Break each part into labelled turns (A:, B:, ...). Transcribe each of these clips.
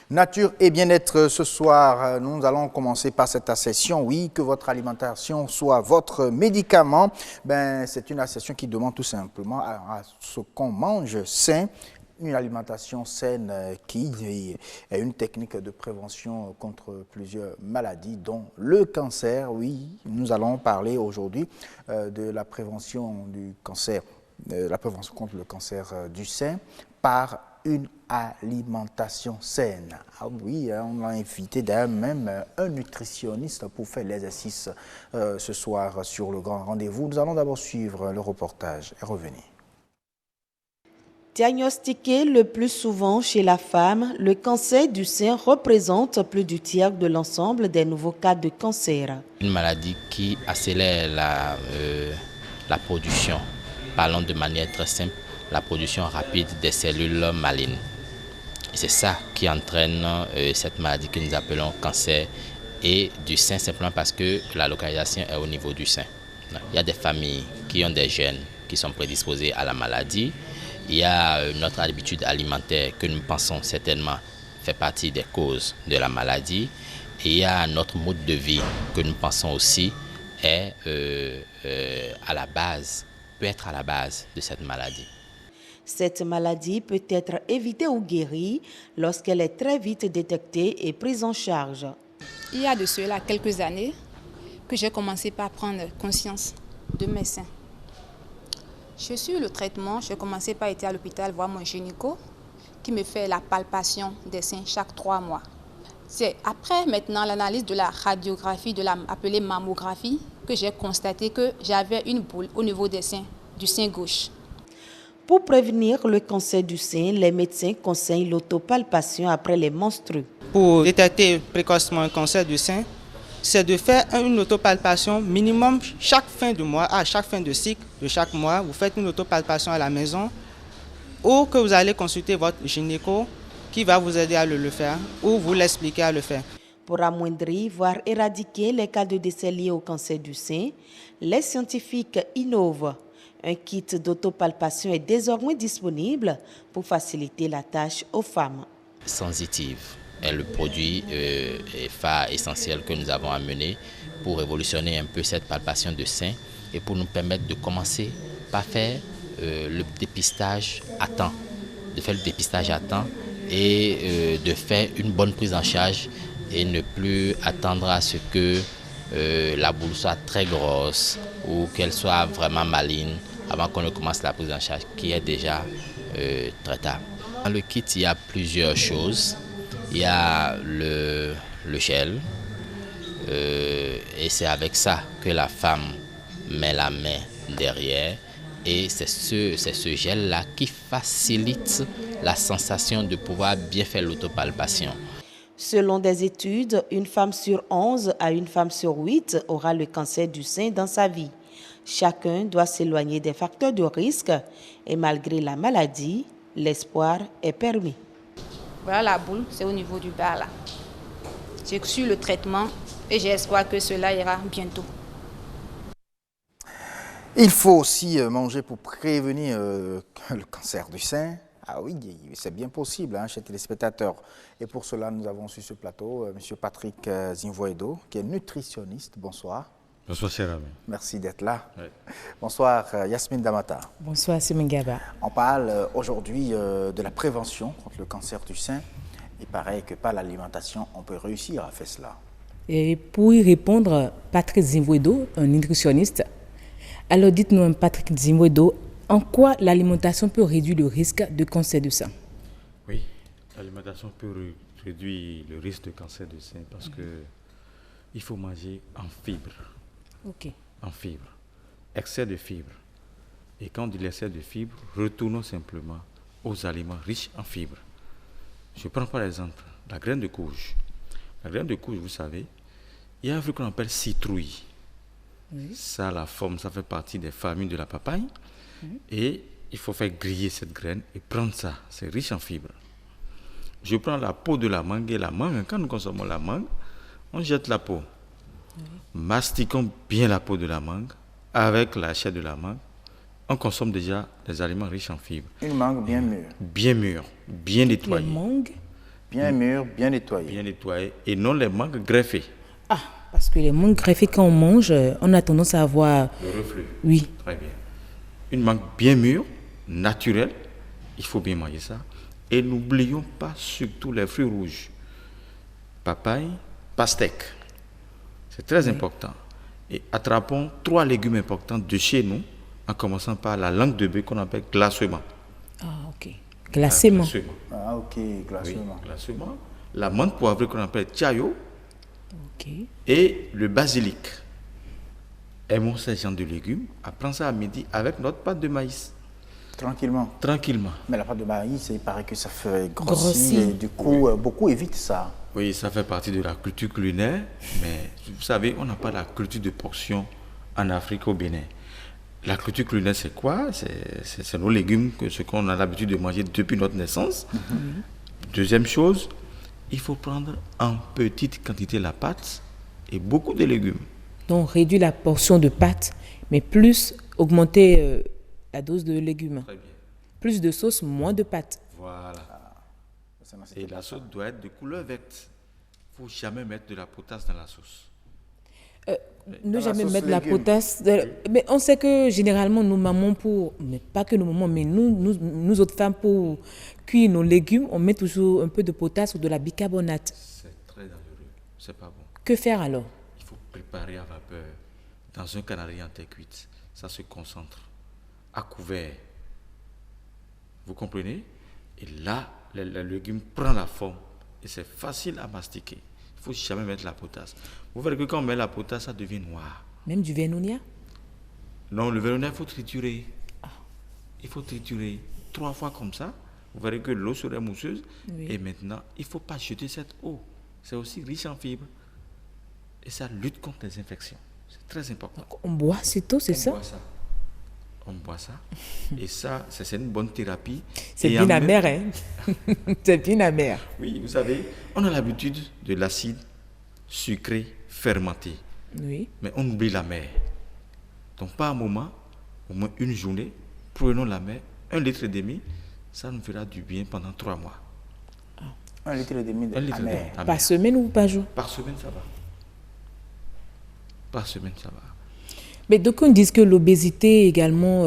A: Nature et bien-être ce soir, nous allons commencer par cette accession. Oui, que votre alimentation soit votre médicament. C'est une accession qui demande tout simplement à ce qu'on mange sain. Une alimentation saine qui est une technique de prévention contre plusieurs maladies, dont le cancer. Oui, nous allons parler aujourd'hui de la prévention du cancer, la prévention contre le cancer du sein par une alimentation saine. Ah oui, on a invité d'ailleurs même un nutritionniste pour faire l'exercice ce soir sur le grand rendez-vous. Nous allons d'abord suivre le reportage et revenir.
B: Diagnostiqué le plus souvent chez la femme, le cancer du sein représente plus du tiers de l'ensemble des nouveaux cas de cancer.
C: Une maladie qui accélère la production, parlons de manière très simple, la production rapide des cellules malignes. Et c'est ça qui entraîne cette maladie que nous appelons cancer et du sein, simplement parce que la localisation est au niveau du sein. Il y a des familles qui ont des gènes qui sont prédisposés à la maladie. Il y a notre habitude alimentaire que nous pensons certainement fait partie des causes de la maladie. Et il y a notre mode de vie que nous pensons aussi est à la base, peut être à la base de cette maladie.
B: Cette maladie peut être évitée ou guérie lorsqu'elle est très vite détectée et prise en charge.
D: Il y a de cela quelques années que j'ai commencé par prendre conscience de mes seins. Je suis le traitement, j'ai commencé par être à l'hôpital voir mon gynéco qui me fait la palpation des seins chaque 3 mois. C'est après maintenant l'analyse de la radiographie, de la appelée mammographie, que j'ai constaté que j'avais une boule au niveau des seins, du sein gauche.
B: Pour prévenir le cancer du sein, les médecins conseillent l'autopalpation après les menstrues.
E: Pour détecter précocement un cancer du sein, c'est de faire une autopalpation minimum chaque fin de mois, à chaque fin de cycle de chaque mois. Vous faites une autopalpation à la maison ou que vous allez consulter votre gynéco qui va vous aider à le faire ou vous l'expliquer à le faire.
B: Pour amoindrir, voire éradiquer les cas de décès liés au cancer du sein, les scientifiques innovent. Un kit d'autopalpation est désormais disponible pour faciliter la tâche aux femmes.
C: Sensitive est le produit phare essentiel que nous avons amené pour révolutionner un peu cette palpation de sein et pour nous permettre de commencer par faire le dépistage à temps, et de faire une bonne prise en charge et ne plus attendre à ce que la boule soit très grosse ou qu'elle soit vraiment maligne avant qu'on ne commence la prise en charge qui est déjà traitable. Dans le kit, il y a plusieurs choses. Il y a le gel et c'est avec ça que la femme met la main derrière et c'est ce gel-là qui facilite la sensation de pouvoir bien faire l'autopalpation.
B: Selon des études, une femme sur 11 à une femme sur 8 aura le cancer du sein dans sa vie. Chacun doit s'éloigner des facteurs de risque et malgré la maladie, l'espoir est permis.
D: Voilà la boule, c'est au niveau du bas là. J'ai reçu le traitement et j'ai espoir que cela ira bientôt.
A: Il faut aussi manger pour prévenir le cancer du sein. Ah oui, c'est bien possible, chers téléspectateurs. Et pour cela, nous avons sur ce plateau M. Patrick Zinvoedo, qui est nutritionniste. Bonsoir.
F: Bonsoir, cher ami.
A: Merci d'être là.
F: Oui.
A: Bonsoir, Yasmine Damata.
G: Bonsoir, Semengaba.
A: On parle aujourd'hui de la prévention contre le cancer du sein. Il paraît que par l'alimentation, on peut réussir à faire cela.
G: Et pour y répondre, Patrick Zinvoedo, un nutritionniste. Alors dites-nous, Patrick Zinvoedo, en quoi l'alimentation peut réduire le risque de cancer du sein?
F: Oui, l'alimentation peut réduire le risque de cancer du sein parce que il faut manger en fibres.
G: Ok.
F: En fibres. Excès de fibres. Et quand on dit l'excès de fibres, retournons simplement aux aliments riches en fibres. Je prends par exemple la graine de courge. La graine de courge, vous savez, il y a un fruit qu'on appelle citrouille. Oui. Ça, la forme, ça fait partie des familles de la papaye. Oui. Et il faut faire griller cette graine et prendre ça. C'est riche en fibres. Je prends la peau de la mangue et la mangue. Quand nous consommons la mangue, on jette la peau. Oui. Mastiquons bien la peau de la mangue avec la chair de la mangue. On consomme déjà des aliments riches en fibres.
A: Une mangue bien mûre.
F: Bien mûre, bien nettoyée.
A: Bien mûr, bien nettoyé.
F: bien nettoyés, et non les mangues greffées.
G: Ah, parce que les mangues greffées, quand on mange, on a tendance à avoir...
F: Le reflux.
G: Oui.
F: Très bien. Une mangue bien mûre, naturelle, il faut bien manger ça. Et n'oublions pas surtout les fruits rouges. Papaye, pastèque. C'est très important. Et attrapons 3 légumes importants de chez nous, en commençant par la langue de bœuf qu'on appelle glacement.
G: Ah, ok. Glacément.
F: Glacement.
A: Ah, ok,
F: Oui,
A: glacement.
F: glacement. La menthe poivrée qu'on appelle chayo
G: Ok.
F: et le basilic. Aimons ces genres de légumes. Apprends ça à midi avec notre pâte de maïs.
A: Tranquillement.
F: Tranquillement.
A: Mais la pâte de maïs, il paraît que ça fait
G: Grossir.
A: grossir. Et du coup, beaucoup évitent ça.
F: Oui, ça fait partie de la culture culinaire, mais vous savez, on n'a pas la culture de portion en Afrique, au Bénin. La culture culinaire, c'est quoi? C'est nos légumes, ce qu'on a l'habitude de manger depuis notre naissance. Deuxième chose, il faut prendre en petite quantité la pâte et beaucoup de légumes.
G: Donc, réduire la portion de pâte, mais plus augmenter la dose de légumes.
F: Très bien.
G: Plus de sauce, moins de pâte.
F: Voilà. Et la sauce doit être de couleur verte. Il ne faut jamais mettre de la potasse dans la sauce.
G: Ne
A: la
G: jamais
A: sauce
G: mettre la
A: légumes.
G: potasse. Mais on sait que généralement, nos mamans, mais pas que nos mamans, mais nous autres femmes, pour cuire nos légumes, on met toujours un peu de potasse ou de la bicarbonate.
F: C'est très dangereux. C'est pas bon.
G: Que faire alors?
F: Il faut préparer à vapeur dans un canari en terre cuite. Ça se concentre à couvert. Vous comprenez? Et là, le légume prend la forme et c'est facile à mastiquer. Il faut jamais mettre la potasse. Vous verrez que quand on met la potasse, ça devient noir.
G: Même du vernonia?
F: Non, le vernonia, il faut triturer. Il faut triturer 3 fois comme ça. Vous verrez que l'eau serait mousseuse.
G: Oui.
F: Et maintenant, il ne faut pas jeter cette eau. C'est aussi riche en fibres. Et ça lutte contre les infections. C'est très important.
G: On boit sitôt, c'est ça?
F: On boit ça. On boit ça. Et ça, c'est une bonne thérapie.
G: C'est
F: Et en
G: bien
F: même-
G: amer, hein? C'est bien amer.
F: Oui, vous savez, on a l'habitude de l'acide sucré fermenté.
G: Oui.
F: Mais on oublie la mer. Donc, par moment, au moins une journée, prenons la mer, 1,5 litre, ça nous fera du bien pendant 3 mois.
A: 1,5 litre de
F: 1 litre
A: amer.
G: Par semaine ou par jour?
F: Par semaine, ça va. Par semaine, ça va.
G: Mais d'aucuns disent que l'obésité également,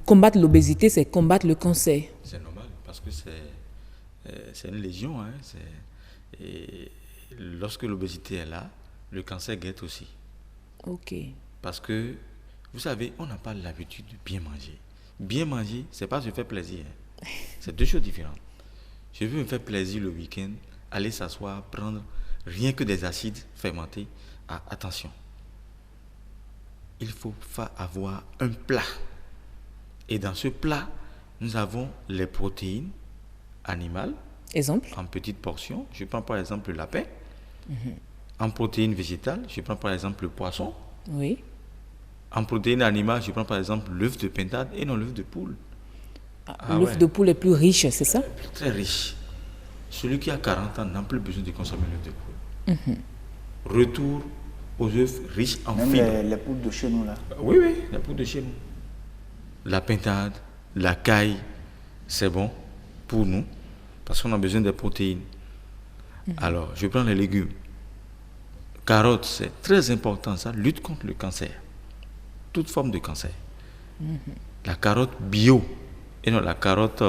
G: combattre l'obésité, c'est combattre le cancer.
F: C'est normal, parce que c'est une légion. Hein, et lorsque l'obésité est là, le cancer guette aussi.
G: Ok.
F: Parce que, vous savez, on n'a pas l'habitude de bien manger. Bien manger, c'est pas se faire plaisir. Hein. C'est 2 choses différentes. Je veux me faire plaisir le week-end, aller s'asseoir, prendre rien que des acides fermentés. Ah, attention. Il faut avoir un plat. Et dans ce plat, nous avons les protéines animales
G: Exemple?
F: en petites portions. Je prends par exemple le lapin. En protéines végétales, je prends par exemple le poisson.
G: Oui.
F: En protéines animales, je prends par exemple l'œuf de pintade et non l'œuf de poule.
G: L'œuf de poule est plus riche, c'est ça?
F: Très riche. Celui qui a 40 ans n'a plus besoin de consommer l'œuf de poule. Retour aux œufs riches en
A: Même
F: fibres.
A: les poules de chez nous, là.
F: Oui, la poule de chez nous. La pintade, la caille, c'est bon pour nous parce qu'on a besoin de protéines. Alors, je prends les légumes. Carottes, c'est très important, ça lutte contre le cancer. Toute forme de cancer. La carotte bio et non la carotte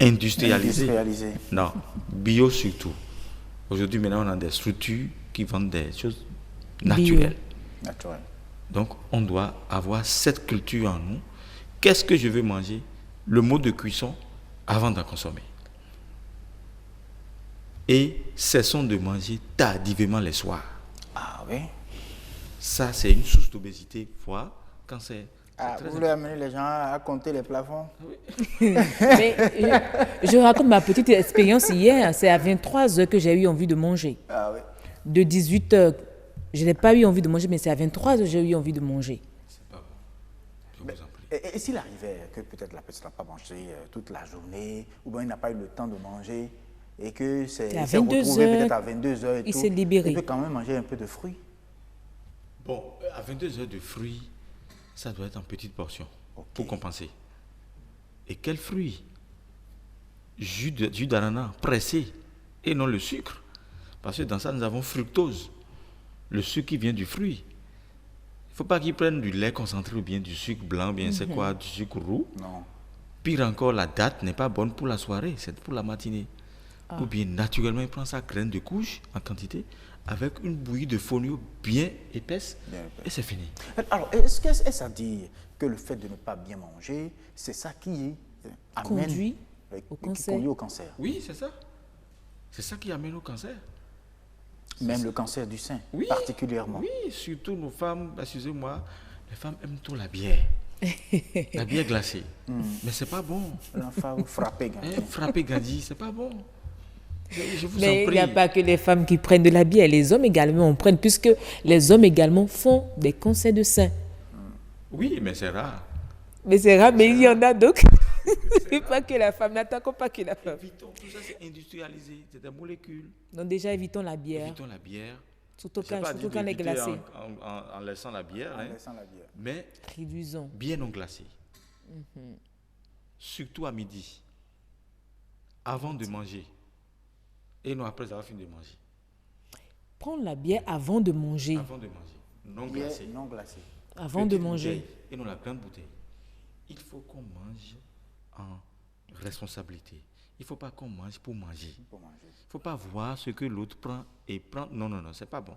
F: industrialisée.
A: Industrialisé.
F: Non, bio surtout. Aujourd'hui, maintenant, on a des structures qui vendent des choses naturelles.
A: Naturel.
F: Donc, on doit avoir cette culture en nous. Qu'est-ce que je veux manger? Le mode de cuisson avant d'en consommer. Et cessons de manger tardivement les soirs.
A: Ah oui.
F: Ça, c'est une source d'obésité, voire cancer.
A: Ah, vous voulez amener les gens à compter les plafonds?
G: Mais je raconte ma petite expérience hier. C'est à 23 heures que j'ai eu envie de manger.
A: Ah oui.
G: De 18 heures, je n'ai pas eu envie de manger, mais c'est à 23 heures que j'ai eu envie de manger.
F: C'est pas bon. Je vous en prie.
A: Et s'il arrivait que peut-être la personne n'a pas mangé toute la journée, ou bien il n'a pas eu le temps de manger, et que c'est
G: à
A: il s'est
G: 22
A: retrouvé
G: heures,
A: peut-être à 22 heures et
G: il
A: tout,
G: s'est libéré.
A: il peut quand même manger un peu de fruits.
F: Bon, à 22 heures de fruits, ça doit être en petites portions pour compenser. Et quels fruits? Jus d'ananas pressé, et non le sucre. Parce que dans ça, nous avons fructose, le sucre qui vient du fruit. Il ne faut pas qu'ils prennent du lait concentré ou bien du sucre blanc, bien c'est quoi, du sucre roux.
A: Non.
F: Pire encore, la date n'est pas bonne pour la soirée, c'est pour la matinée. Ou bien naturellement, il prend sa graine de couche en quantité avec une bouillie de fonio bien épaisse et c'est fini.
A: Alors, est-ce à dire que le fait de ne pas bien manger, c'est ça qui
G: Conduit au
A: qui
G: cancer.
A: conduit au cancer?
F: Oui, c'est ça. C'est ça qui amène au cancer.
A: Même le cancer du sein,
F: Oui,
A: particulièrement.
F: Oui, surtout nos femmes, excusez-moi, les femmes aiment trop la bière. La bière glacée. Mais c'est pas bon.
A: L'enfant frappé.
F: Frapper Gandhi, c'est pas bon. Je vous
G: Mais
F: en
G: il
F: prie.
G: n'y a pas que les femmes qui prennent de la bière, les hommes également en prennent, puisque les hommes également font des cancers de sein.
F: Oui, mais c'est rare.
G: Mais c'est rare, mais il y en a donc. C'est pas que la femme, n'attaquons pas que la femme.
F: Évitons, tout ça c'est industrialisé, c'est des molécules.
G: Donc déjà, évitons la bière,
F: Évitons la bière.
G: surtout
F: Je n'ai pas dit
G: quand elle est
F: d'éviter
G: glacée.
F: en laissant la bière, hein,
A: Laissant la bière.
F: mais
G: Réduisons.
F: bien non glacée. Surtout à midi, avant de manger et non après avoir fini de manger.
G: Prendre la bière avant de manger.
F: Avant de manger, non
A: Bière
F: glacée.
A: non glacée.
G: Avant de
F: Petite
G: manger.
F: bouteille et non la grande bouteille. Il faut qu'on mange en responsabilité. Il ne faut pas qu'on mange pour manger.
A: Pour manger.
F: Il ne faut pas voir ce que l'autre prend et prend. Non, non, non, c'est pas bon.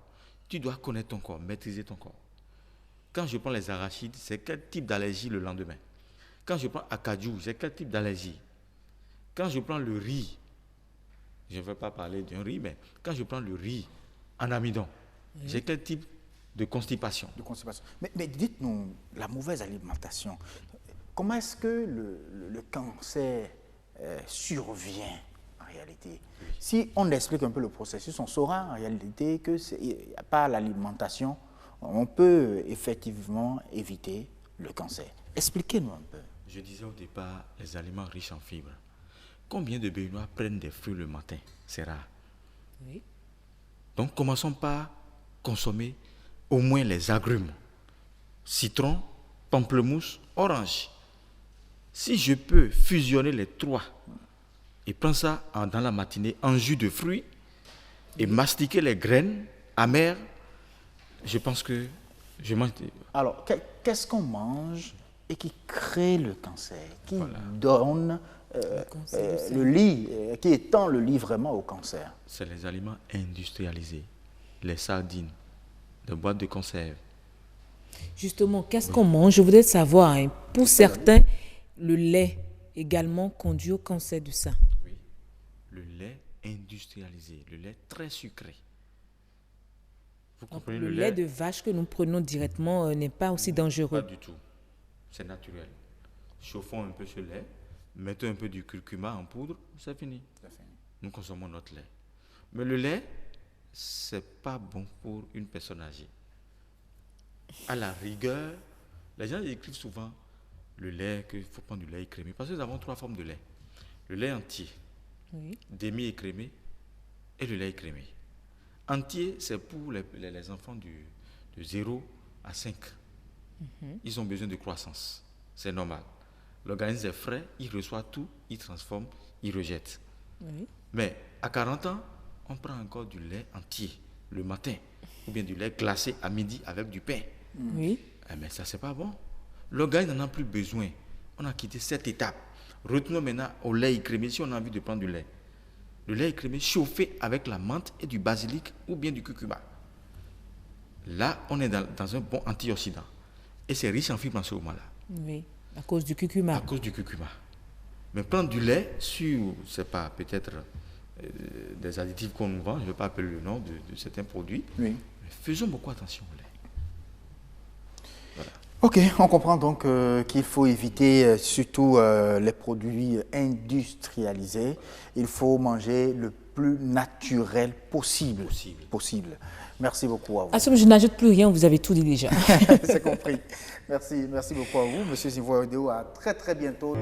F: Tu dois connaître ton corps, maîtriser ton corps. Quand je prends les arachides, c'est quel type d'allergie le lendemain? Quand je prends acajou, c'est quel type d'allergie? Quand je prends le riz, je ne vais pas parler d'un riz, mais quand je prends le riz en amidon, j'ai quel type de constipation?
A: De constipation. Mais dites-nous, la mauvaise alimentation, comment est-ce que le cancer survient en réalité? Si on explique un peu le processus, on saura en réalité que par l'alimentation, on peut effectivement éviter le cancer. Expliquez-nous un peu.
F: Je disais au départ, les aliments riches en fibres. Combien de Béninois prennent des fruits le matin? C'est rare.
G: Oui.
F: Donc commençons par consommer au moins les agrumes. Citron, pamplemousse, orange. Si je peux fusionner les trois et prendre ça dans la matinée en jus de fruits et mastiquer les graines amères, je pense que je mange.
A: Alors, qu'est-ce qu'on mange et qui crée le cancer, qui donne le lit, qui étend le lit vraiment au cancer?
F: C'est les aliments industrialisés, les sardines, les boîtes de conserve.
G: Justement, qu'est-ce qu'on mange? Je voudrais savoir, hein, pour certains, le lait également conduit au cancer du sein.
F: Oui. Le lait industrialisé, le lait très sucré. Vous
G: Donc,
F: comprenez
G: le lait de vache que nous prenons directement n'est pas aussi dangereux.
F: Pas du tout. C'est naturel. Chauffons un peu ce lait, mettons un peu du curcuma en poudre, c'est fini. Nous consommons notre lait. Mais le lait, c'est pas bon pour une personne âgée. À la rigueur, les gens écrivent souvent le lait, qu'il faut prendre du lait écrémé. Parce que nous avons trois formes de lait. Le lait entier,
G: Oui.
F: demi-écrémé et le lait écrémé. Entier, c'est pour les enfants de 0 à 5. Ils ont besoin de croissance. C'est normal. L'organisme est frais, il reçoit tout, il transforme, il rejette.
G: Oui.
F: Mais à 40 ans, on prend encore du lait entier le matin, ou bien du lait glacé à midi avec du pain.
G: Oui.
F: Mais ça, c'est pas bon. L'organisme n'en a plus besoin. On a quitté cette étape. Retenons maintenant au lait écrémé si on a envie de prendre du lait. Le lait écrémé chauffé avec la menthe et du basilic ou bien du curcuma. Là, on est dans un bon antioxydant. Et c'est riche en fibres en ce moment-là.
G: Oui. À cause du curcuma.
F: À cause du curcuma. Mais prendre du lait sur, c'est pas peut-être des additifs qu'on nous vend, je ne vais pas appeler le nom de certains produits.
A: Oui.
F: Mais faisons beaucoup attention au lait. Voilà.
A: Ok, on comprend donc qu'il faut éviter surtout les produits industrialisés. Il faut manger le plus naturel possible. Merci beaucoup à vous.
G: À ce que je n'ajoute plus rien, vous avez tout dit déjà.
A: C'est compris. Merci beaucoup à vous, Monsieur Zivoideo. À très bientôt.